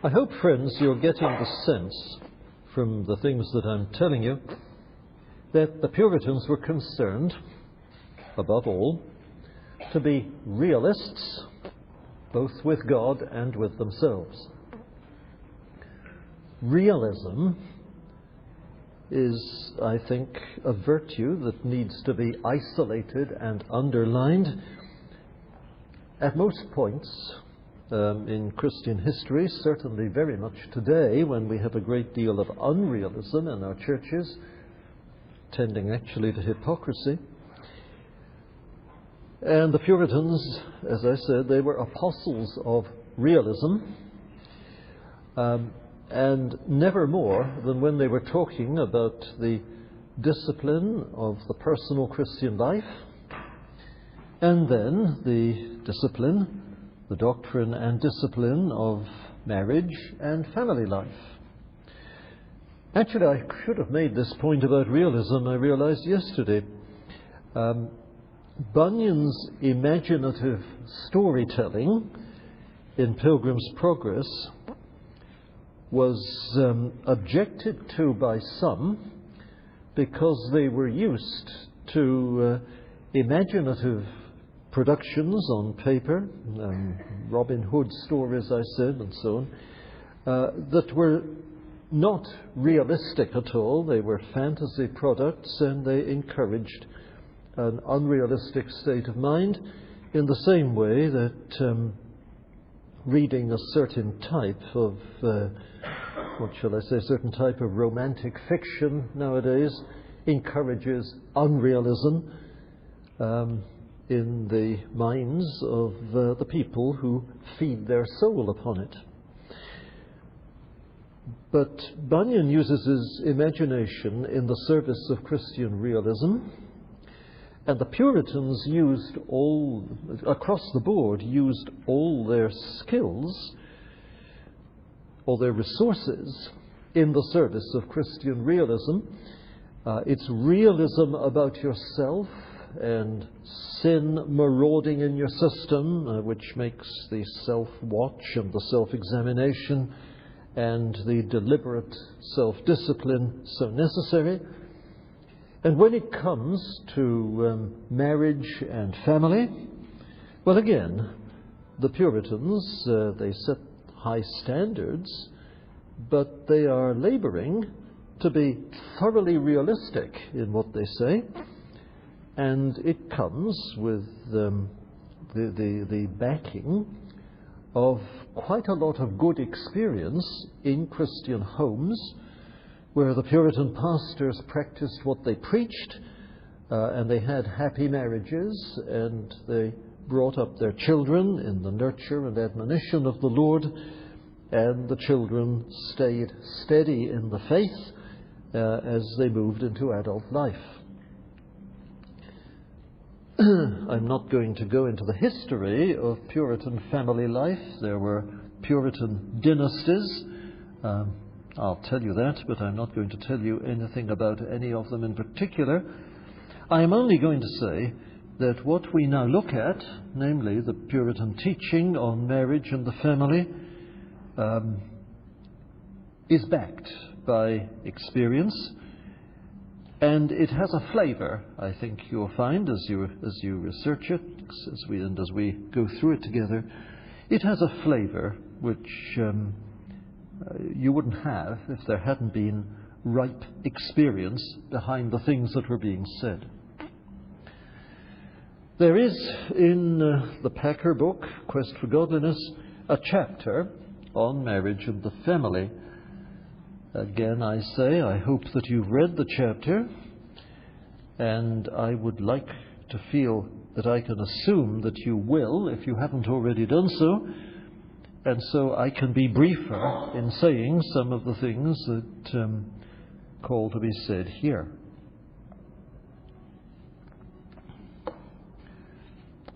I hope, friends, you're getting the sense from the things that I'm telling you that the Puritans were concerned, above all, to be realists, both with God and with themselves. Realism is, I think, a virtue that needs to be isolated and underlined at most points in Christian history, certainly very much today, when we have a great deal of unrealism in our churches, tending actually to hypocrisy. And the Puritans, as I said, they were apostles of realism, and never more than when they were talking about the discipline of the personal Christian life, and then the discipline, the doctrine and discipline of marriage and family life. Actually, I should have made this point about realism, I realized yesterday. Bunyan's imaginative storytelling in Pilgrim's Progress was objected to by some because they were used to imaginative productions on paper, Robin Hood stories, I said, and so on, that were not realistic at all. They were fantasy products, and they encouraged an unrealistic state of mind, in the same way that reading a certain type of, certain type of romantic fiction nowadays encourages unrealism in the minds of the people who feed their soul upon it. But Bunyan uses his imagination in the service of Christian realism, and the Puritans used across the board, used all their skills, all their resources in the service of Christian realism. It's realism about yourself and sin marauding in your system, which makes the self-watch and the self-examination and the deliberate self-discipline so necessary. And when it comes to marriage and family, well, again, the Puritans, they set high standards, but they are laboring to be thoroughly realistic in what they say. And it comes with the backing of quite a lot of good experience in Christian homes, where the Puritan pastors practiced what they preached, and they had happy marriages, and they brought up their children in the nurture and admonition of the Lord, and the children stayed steady in the faith as they moved into adult life. I'm not going to go into the history of Puritan family life. There were Puritan dynasties. I'll tell you that, but I'm not going to tell you anything about any of them in particular. I am only going to say that what we now look at, namely the Puritan teaching on marriage and the family, is backed by experience, and it has a flavour, I think you'll find, as you research it, as we go through it together. It has a flavour which you wouldn't have if there hadn't been ripe experience behind the things that were being said. There is in the Packer book, Quest for Godliness, a chapter on marriage and the family. Again, I say, I hope that you've read the chapter, and I would like to feel that I can assume that you will, if you haven't already done so. And so I can be briefer in saying some of the things that call to be said here.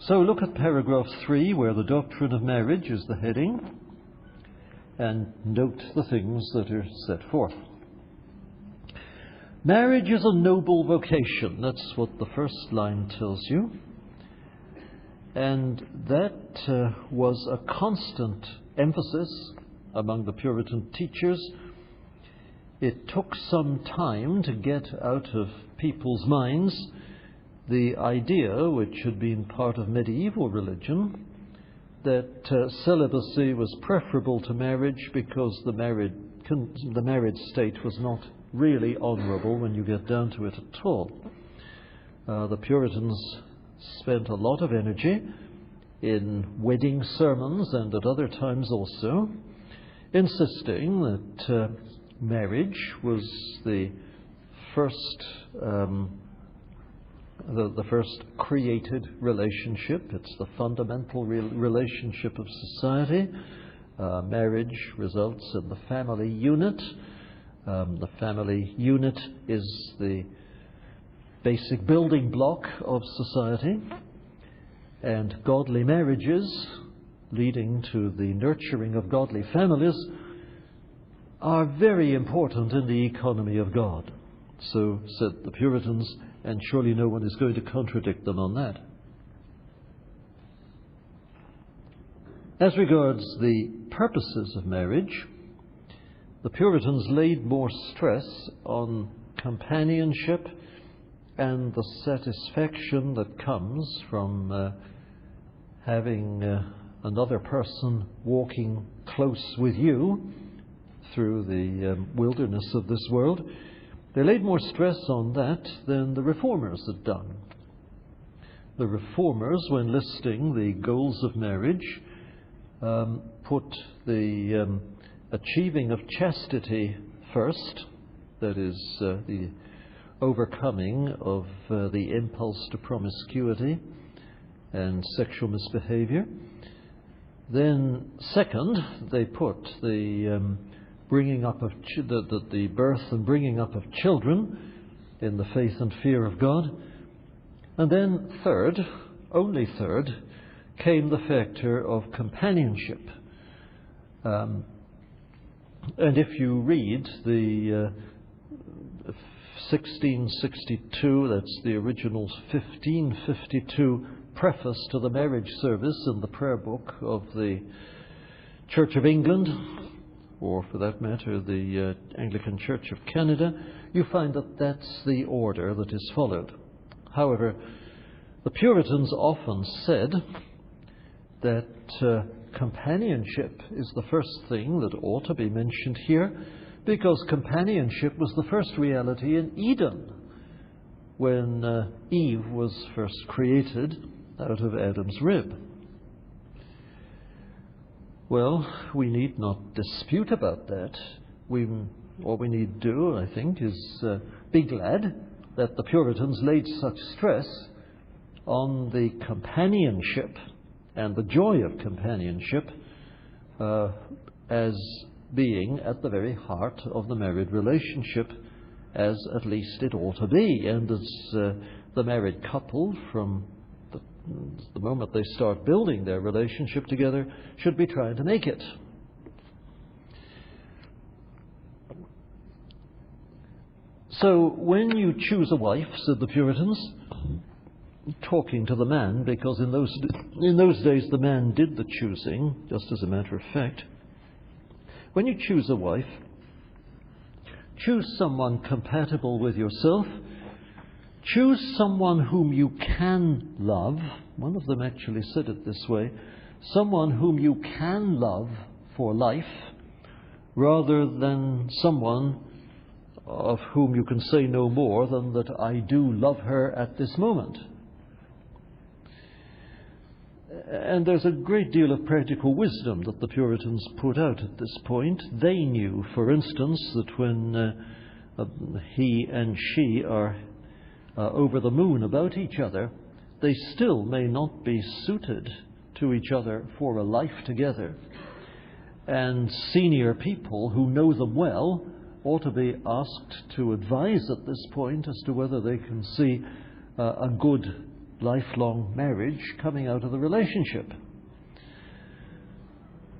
So look at paragraph 3, where the doctrine of marriage is the heading, and note the things that are set forth. Marriage is a noble vocation. That's what the first line tells you. And that was a constant emphasis among the Puritan teachers. It took some time to get out of people's minds the idea, which had been part of medieval religion, that celibacy was preferable to marriage because the married state was not really honourable when you get down to it at all. The Puritans spent a lot of energy in wedding sermons and at other times also, insisting that marriage was the first created relationship. It's the fundamental relationship of society. Marriage results in the family unit. The family unit is the basic building block of society, and godly marriages leading to the nurturing of godly families are very important in the economy of God. So said the Puritans, and surely no one is going to contradict them on that. As regards the purposes of marriage, the Puritans laid more stress on companionship and the satisfaction that comes from having another person walking close with you through the wilderness of this world. They laid more stress on that than the Reformers had done. The Reformers, when listing the goals of marriage, put the achieving of chastity first, that is, the overcoming of the impulse to promiscuity and sexual misbehavior. Then, second, they put the bringing up of the birth and bringing up of children in the faith and fear of God. And then third, only third, came the factor of companionship. And if you read the 1662, that's the original 1552 preface to the marriage service in the prayer book of the Church of England, or for that matter the Anglican Church of Canada, you find that that's the order that is followed. However, the Puritans often said that companionship is the first thing that ought to be mentioned here, because companionship was the first reality in Eden when Eve was first created out of Adam's rib. Well, we need not dispute about that. What we need to do, I think, is be glad that the Puritans laid such stress on the companionship and the joy of companionship as being at the very heart of the married relationship, as at least it ought to be, and as the married couple, from the moment they start building their relationship together, should be trying to make it. So when you choose a wife, said the Puritans, talking to the man, because in those days the man did the choosing, just as a matter of fact. When you choose a wife, choose someone compatible with yourself. Choose someone whom you can love. One of them actually said it this way: someone whom you can love for life, rather than someone of whom you can say no more than that I do love her at this moment. And there's a great deal of practical wisdom that the Puritans put out at this point. They knew, for instance, that when he and she are over the moon about each other, they still may not be suited to each other for a life together. And senior people who know them well ought to be asked to advise at this point as to whether they can see a good lifelong marriage coming out of the relationship.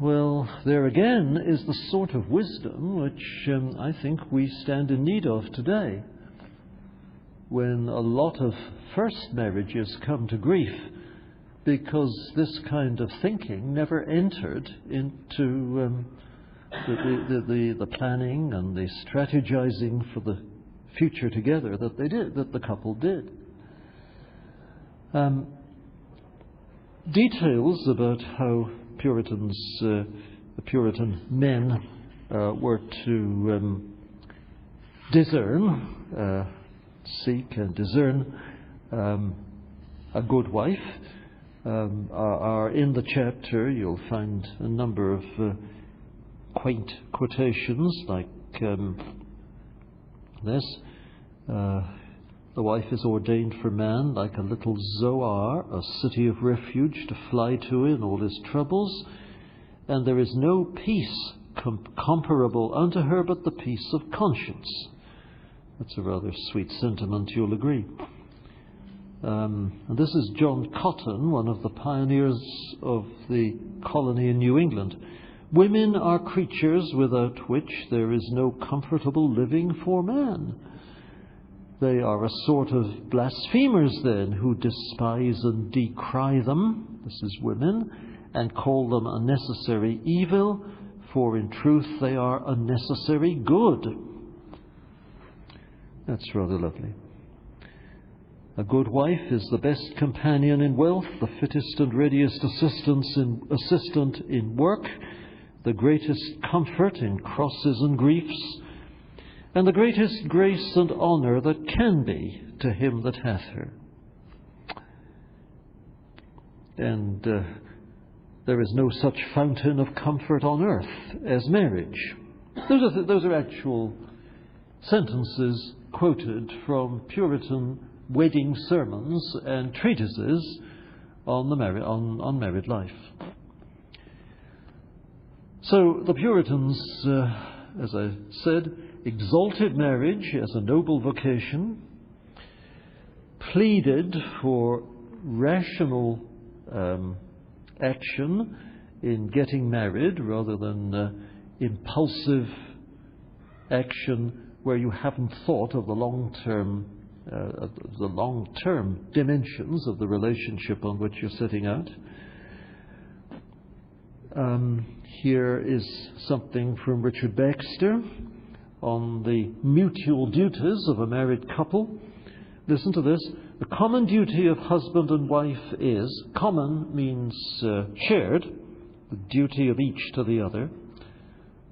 Well, there again is the sort of wisdom which I think we stand in need of today, when a lot of first marriages come to grief because this kind of thinking never entered into the planning and the strategizing for the future together that the couple did. Details about how the Puritan men were to discern, seek and discern a good wife are in the chapter. You'll find a number of quaint quotations like this. The wife is ordained for man like a little Zoar, a city of refuge to fly to in all his troubles, and there is no peace comparable unto her but the peace of conscience. That's a rather sweet sentiment, you'll agree. And this is John Cotton, one of the pioneers of the colony in New England. Women are creatures without which there is no comfortable living for man. They are a sort of blasphemers then, who despise and decry them, this is women, and call them a necessary evil, for in truth they are a necessary good. That's rather lovely. A good wife is the best companion in wealth, the fittest and readiest assistant in work, the greatest comfort in crosses and griefs, and the greatest grace and honour that can be to him that hath her. And there is no such fountain of comfort on earth as marriage. Those are actual sentences quoted from Puritan wedding sermons and treatises on married life. So the Puritans, as I said, exalted marriage as a noble vocation, pleaded for rational action in getting married rather than impulsive action where you haven't thought of the long-term dimensions of the relationship on which you're setting out. Here is something from Richard Baxter on the mutual duties of a married couple. Listen to this. The common duty of husband and wife is, common means shared, the duty of each to the other.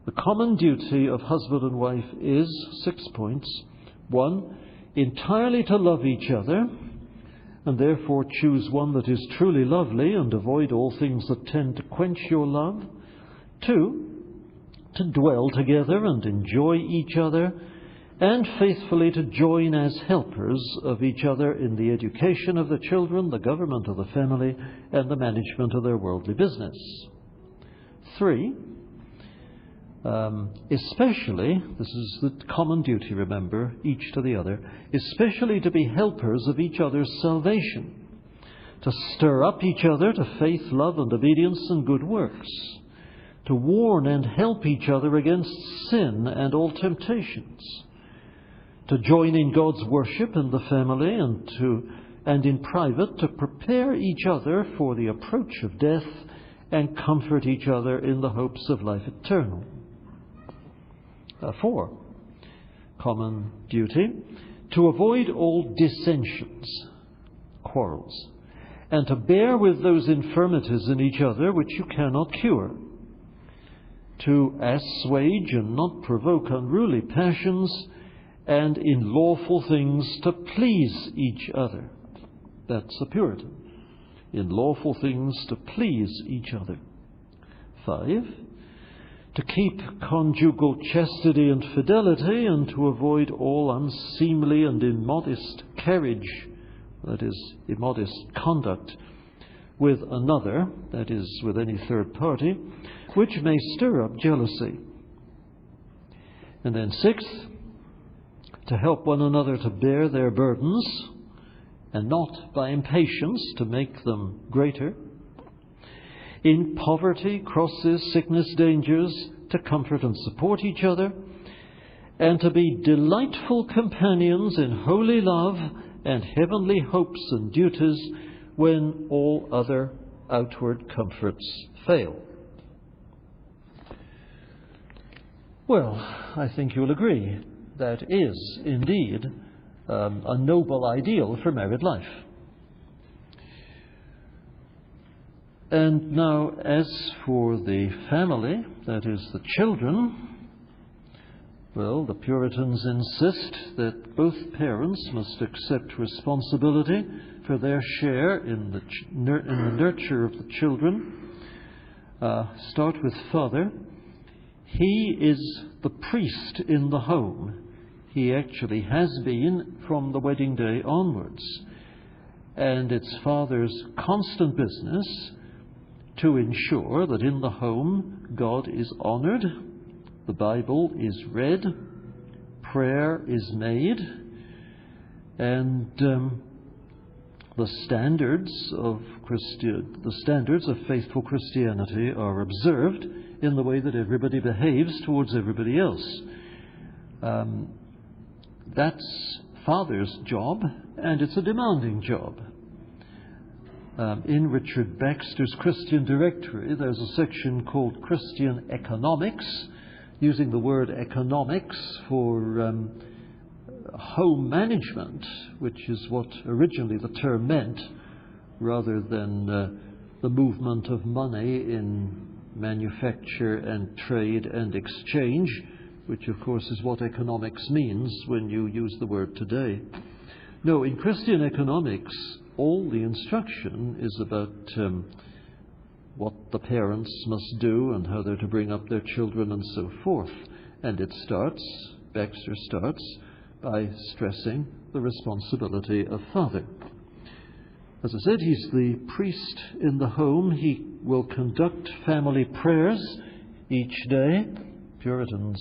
The common duty of husband and wife is, 6 points. 1, entirely to love each other, and therefore choose one that is truly lovely and avoid all things that tend to quench your love. 2, to dwell together and enjoy each other, and faithfully to join as helpers of each other in the education of the children, the government of the family, and the management of their worldly business. 3, especially, this is the common duty, remember, each to the other, especially to be helpers of each other's salvation, to stir up each other to faith, love, and obedience and good works, to warn and help each other against sin and all temptations, to join in God's worship in the family and in private, to prepare each other for the approach of death and comfort each other in the hopes of life eternal. 4, common duty, to avoid all dissensions, quarrels, and to bear with those infirmities in each other which you cannot cure, to assuage and not provoke unruly passions, and in lawful things to please each other. That's a Puritan. In lawful things to please each other. 5, to keep conjugal chastity and fidelity, and to avoid all unseemly and immodest carriage, that is, immodest conduct, with another, that is, with any third party, which may stir up jealousy. And then 6, to help one another to bear their burdens, and not by impatience to make them greater. In poverty, crosses, sickness, dangers, to comfort and support each other, and to be delightful companions in holy love and heavenly hopes and duties when all other outward comforts fail. Well, I think you'll agree that is indeed a noble ideal for married life. And now, as for the family, that is the children, well, the Puritans insist that both parents must accept responsibility for their share in the nurture of the children. Start with father. He is the priest in the home. He actually has been from the wedding day onwards. And it's father's constant business to ensure that in the home God is honored, the Bible is read, prayer is made, and the standards of faithful Christianity are observed in the way that everybody behaves towards everybody else. That's father's job, and it's a demanding job. In Richard Baxter's Christian Directory, there's a section called Christian Economics, using the word economics for home management, which is what originally the term meant, rather than the movement of money in manufacture and trade and exchange, which of course is what economics means when you use the word today. No, in Christian economics, all the instruction is about what the parents must do and how they're to bring up their children and so forth. And Baxter starts by stressing the responsibility of father. As I said, he's the priest in the home. He will conduct family prayers each day. Puritans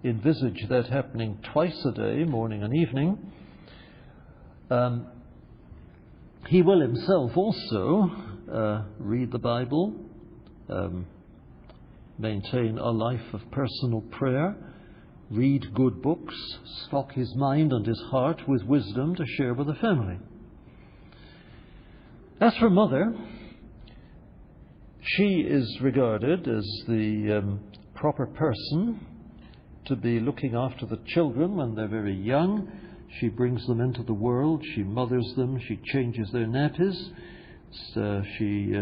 envisage that happening twice a day, morning and evening. He will himself also read the Bible, maintain a life of personal prayer, read good books, stock his mind and his heart with wisdom to share with the family. As for mother, she is regarded as the proper person to be looking after the children when they're very young. She brings them into the world, she mothers them, she changes their nappies, she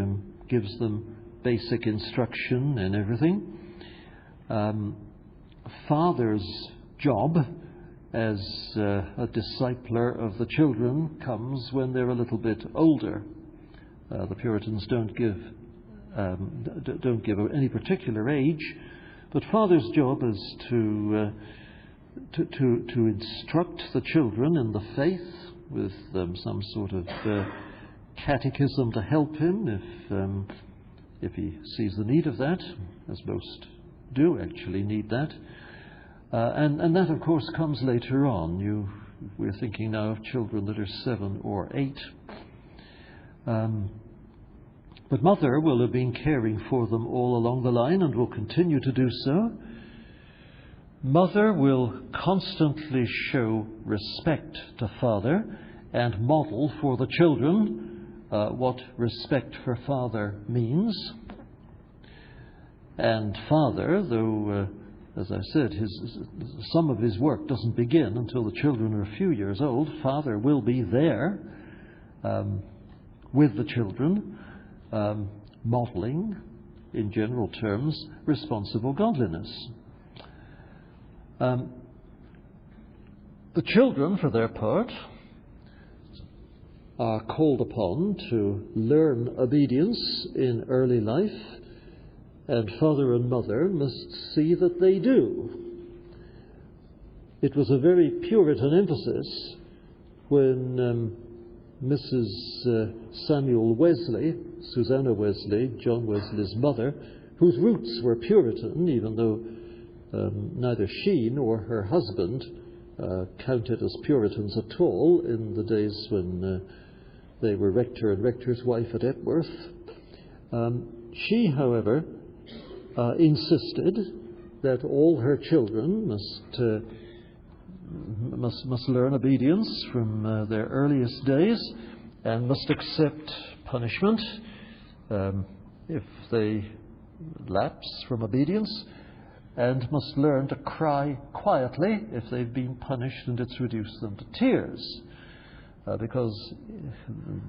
gives them basic instruction and everything. Father's job as a discipler of the children comes when they're a little bit older. The Puritans don't give any particular age, but father's job is to instruct the children in the faith with some sort of catechism to help him if he sees the need of that, as most do actually need that. And that, of course, comes later on. We're thinking now of children that are 7 or 8. But mother will have been caring for them all along the line and will continue to do so. Mother will constantly show respect to father and model for the children what respect for father means. And father, though, as I said, some of his work doesn't begin until the children are a few years old, father will be there with the children, modeling, in general terms, responsible godliness. The children, for their part, are called upon to learn obedience in early life, and father and mother must see that they do. It was a very Puritan emphasis when Mrs. Samuel Wesley, Susanna Wesley, John Wesley's mother, whose roots were Puritan, even though neither she nor her husband counted as Puritans at all in the days when they were rector and rector's wife at Epworth. She, however, insisted that all her children must learn obedience from their earliest days and must accept punishment if they lapse from obedience. and must learn to cry quietly if they've been punished, and it's reduced them to tears. Because,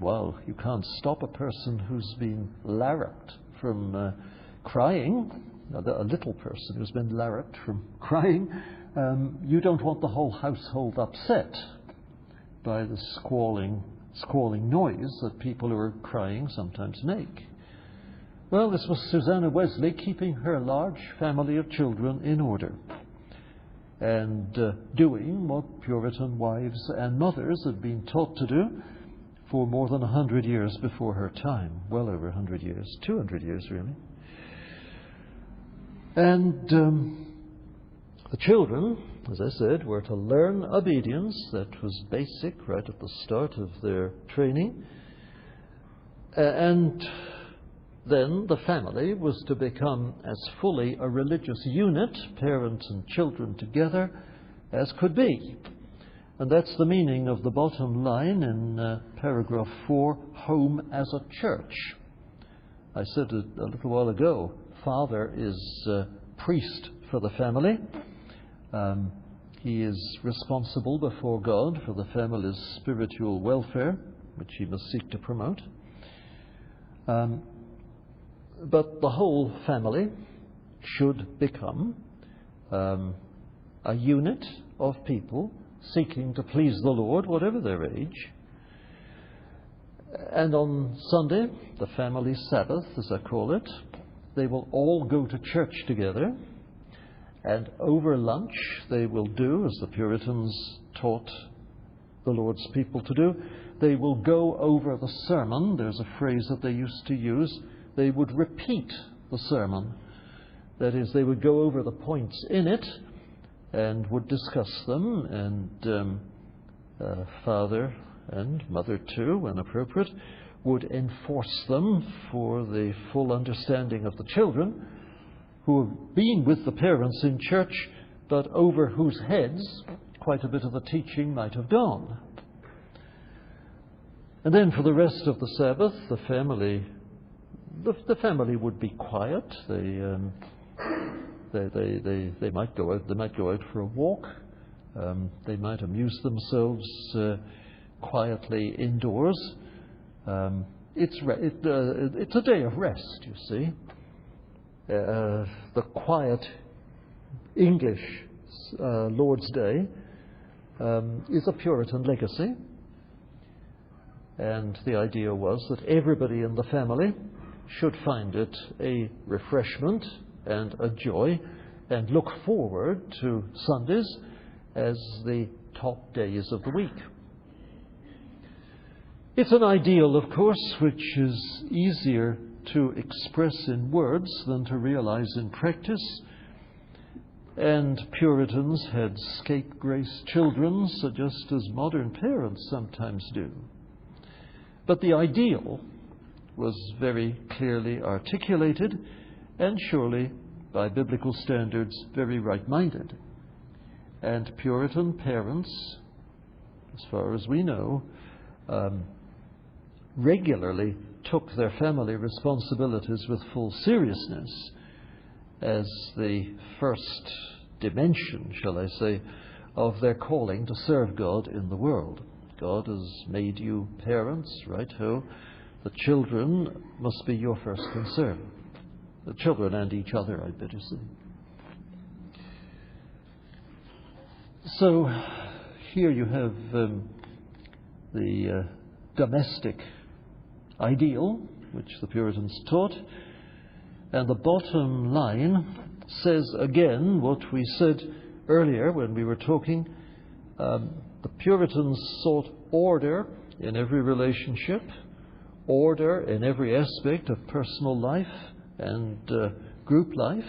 well, you can't stop a person who's been larruped from crying, a little person who's been larruped from crying. You don't want the whole household upset by the squalling noise that people who are crying sometimes make. Well, this was Susanna Wesley keeping her large family of children in order, and doing what Puritan wives and mothers had been taught to do for more than 100 years before her time. Well over 100 years, 200 years really. And the children, as I said, were to learn obedience. That was basic right at the start of their training. And then the family was to become as fully a religious unit, parents and children together, as could be. And that's the meaning of the bottom line in paragraph 4, home as a church. I said it a little while ago, father is priest for the family. He is responsible before God for the family's spiritual welfare, which he must seek to promote. But the whole family should become a unit of people seeking to please the Lord, whatever their age. And on Sunday, the family Sabbath, as I call it, they will all go to church together. And over lunch, they will do, as the Puritans taught the Lord's people to do, they will go over the sermon. There's a phrase that they used to use. They would repeat the sermon. That is, they would go over the points in it and would discuss them, and father and mother too, when appropriate, would enforce them for the full understanding of the children, who have been with the parents in church, but over whose heads quite a bit of the teaching might have gone. And then for the rest of the Sabbath, the family would be quiet. They might go out. They might go out for a walk. They might amuse themselves quietly indoors. It's a day of rest, you see. The quiet English Lord's Day is a Puritan legacy, and the idea was that everybody in the family should find it a refreshment and a joy, and look forward to Sundays as the top days of the week. It's an ideal, of course, which is easier to express in words than to realize in practice. And Puritans had scapegrace children, so just as modern parents sometimes do. But the ideal was very clearly articulated, and surely, by biblical standards, very right-minded. And Puritan parents, as far as we know, regularly took their family responsibilities with full seriousness as the first dimension, shall I say, of their calling to serve God in the world. God has made you parents, right-ho. The children must be your first concern. The children and each other, I'd better say. So here you have the domestic ideal, which the Puritans taught. And the bottom line says again what we said earlier when we were talking. The Puritans sought order in every relationship, order in every aspect of personal life and group life.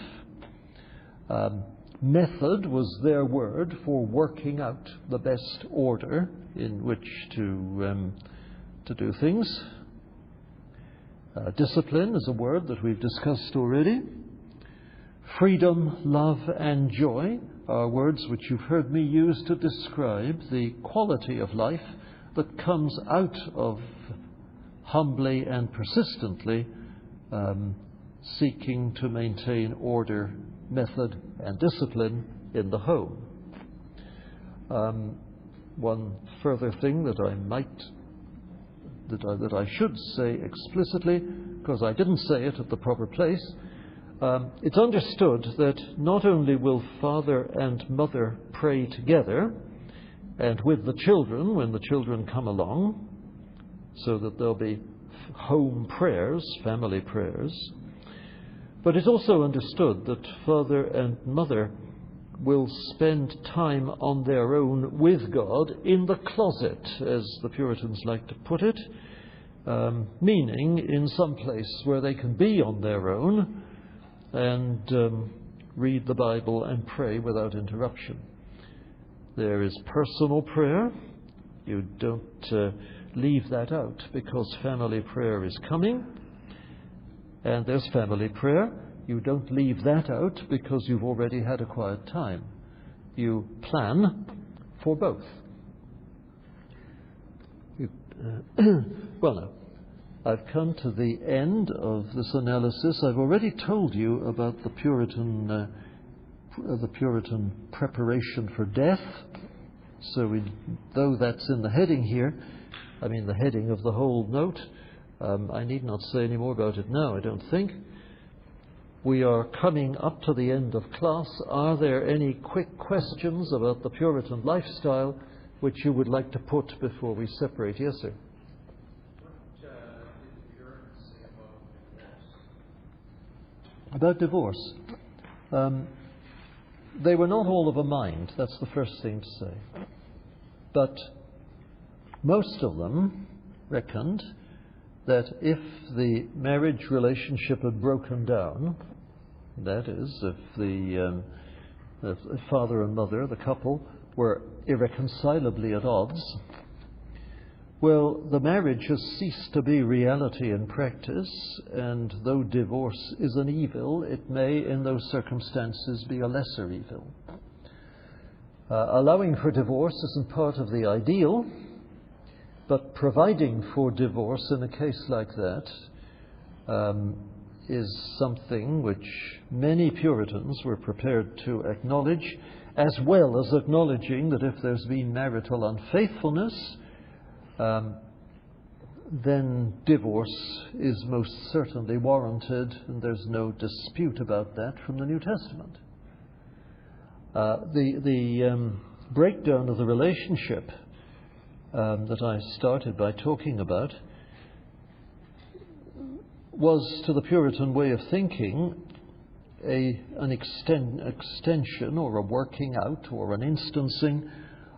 Method was their word for working out the best order in which to do things. Discipline is a word that we've discussed already. Freedom, love, and joy are words which you've heard me use to describe the quality of life that comes out of humbly and persistently seeking to maintain order method and discipline in the home. One further thing that I should say explicitly, because I didn't say it at the proper place, it's understood that not only will father and mother pray together and with the children when the children come along, so that there'll be home prayers, family prayers, but it's also understood that father and mother will spend time on their own with God in the closet, as the Puritans like to put it, meaning in some place where they can be on their own and read the Bible and pray without interruption. There is personal prayer. You don't leave that out because family prayer is coming. And there's family prayer. You don't leave that out because you've already had a quiet time. You plan for both. Well, now, I've come to the end of this analysis. I've already told you about the Puritan preparation for death. So though that's in the heading here, I mean the heading of the whole note, I need not say any more about it now, I don't think. We are coming up to the end of class. Are there any quick questions about the Puritan lifestyle which you would like to put before we separate? Yes, sir. What did the Puritans say About divorce? They were not all of a mind, that's the first thing to say. But most of them reckoned that if the marriage relationship had broken down, that is, if the father and mother, the couple, were irreconcilably at odds, well, the marriage has ceased to be reality in practice, and though divorce is an evil, it may, in those circumstances, be a lesser evil. Allowing for divorce isn't part of the ideal, but providing for divorce in a case like that is something which many Puritans were prepared to acknowledge, as well as acknowledging that if there's been marital unfaithfulness, then divorce is most certainly warranted, and there's no dispute about that from the New Testament. The breakdown of the relationship that I started by talking about was, to the Puritan way of thinking, an extension or a working out or an instancing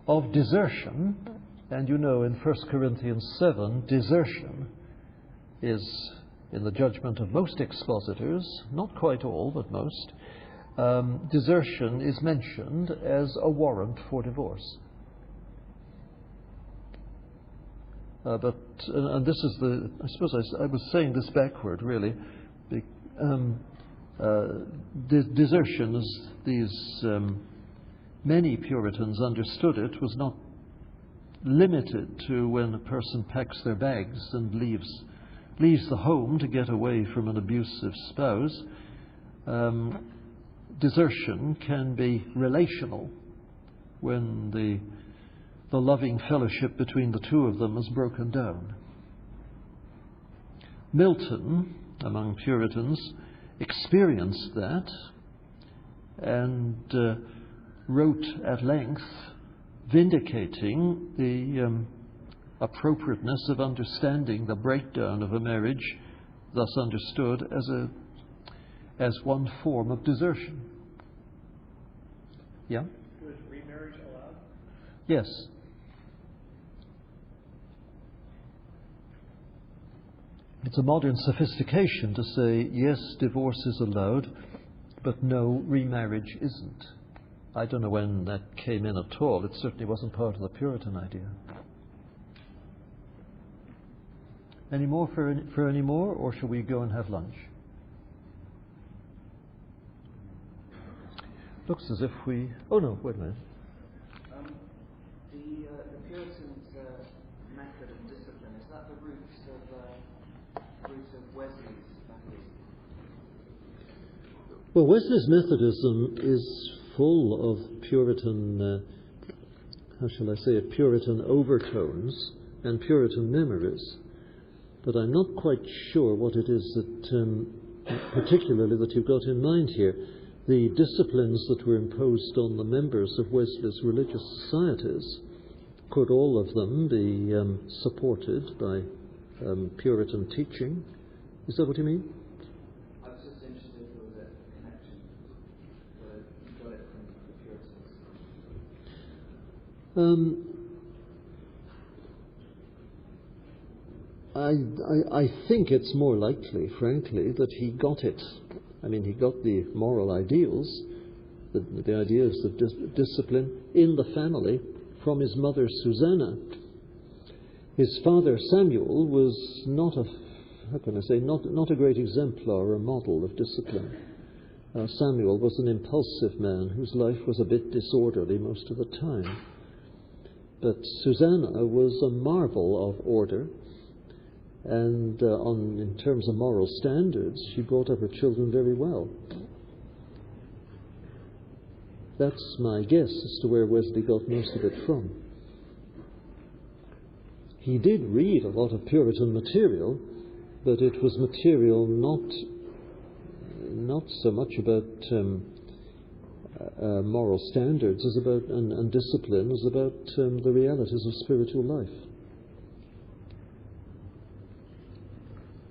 of desertion. And you know, in 1 Corinthians 7, desertion is, in the judgment of most expositors, not quite all, but most, desertion is mentioned as a warrant for divorce. And this is I suppose I was saying this backward, really. Desertion, as these many Puritans understood it, was not limited to when a person packs their bags and leaves the home to get away from an abusive spouse. Desertion can be relational when the loving fellowship between the two of them has broken down. Milton, among Puritans, experienced that and wrote at length vindicating the appropriateness of understanding the breakdown of a marriage, thus understood as one form of desertion. Yeah? Was remarriage allowed? Yes. It's a modern sophistication to say, yes, divorce is allowed, but no, remarriage isn't. I don't know when that came in at all. It certainly wasn't part of the Puritan idea. Any more for any more, or shall we go and have lunch? Looks as if we... Oh no, wait a minute. The Puritans' method of discipline, is that the roots of Wesley's Well, Wesley's Methodism is full of Puritan, how shall I say it, Puritan overtones and Puritan memories. But I'm not quite sure what it is that, particularly, that you've got in mind here. The disciplines that were imposed on the members of Wesley's religious societies, could all of them be supported by Puritan teaching? Is that what you mean? I was just interested if there was a connection where you got it from the Puritans. I think it's more likely, frankly, that he got it. I mean, he got the moral ideals, the ideas of discipline in the family from his mother Susanna. His father Samuel was not a great exemplar or model of discipline. Samuel was an impulsive man whose life was a bit disorderly most of the time. But Susanna was a marvel of order. And in terms of moral standards, she brought up her children very well. That's my guess as to where Wesley got most of it from. He did read a lot of Puritan material, but it was material not so much about moral standards as about and discipline as about the realities of spiritual life.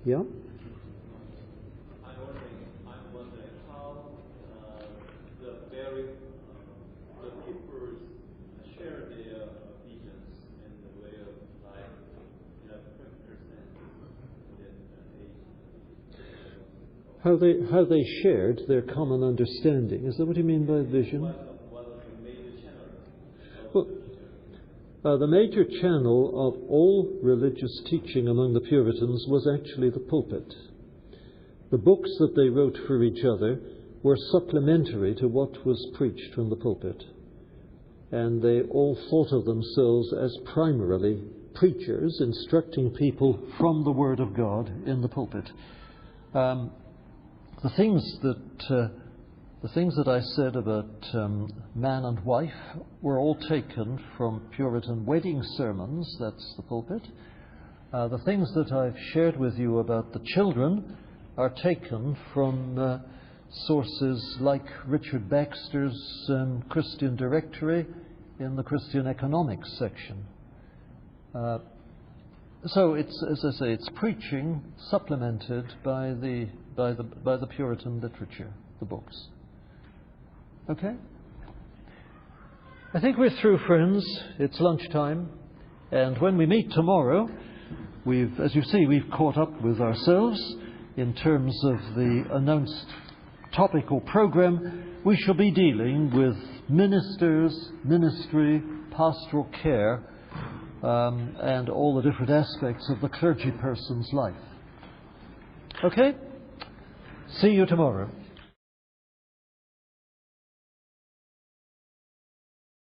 Yeah? I'm wondering how the people share their visions in the way of life in a practical sense. How they shared their common understanding. Is that what you mean by vision? One of the major channels. Well, the major channel of all religious teaching among the Puritans was actually the pulpit. The books that they wrote for each other were supplementary to what was preached from the pulpit. And they all thought of themselves as primarily preachers, instructing people from the Word of God in the pulpit. The things that I said about man and wife were all taken from Puritan wedding sermons, that's the pulpit. The things that I've shared with you about the children are taken from sources like Richard Baxter's Christian Directory in the Christian Economics section. So it's, as I say, it's preaching supplemented by the Puritan literature, the books. Okay? I think we're through, friends. It's lunchtime. And when we meet tomorrow, as you see, we've caught up with ourselves in terms of the announced topic or program. We shall be dealing with ministers, ministry, pastoral care, and all the different aspects of the clergy person's life. Okay? See you tomorrow.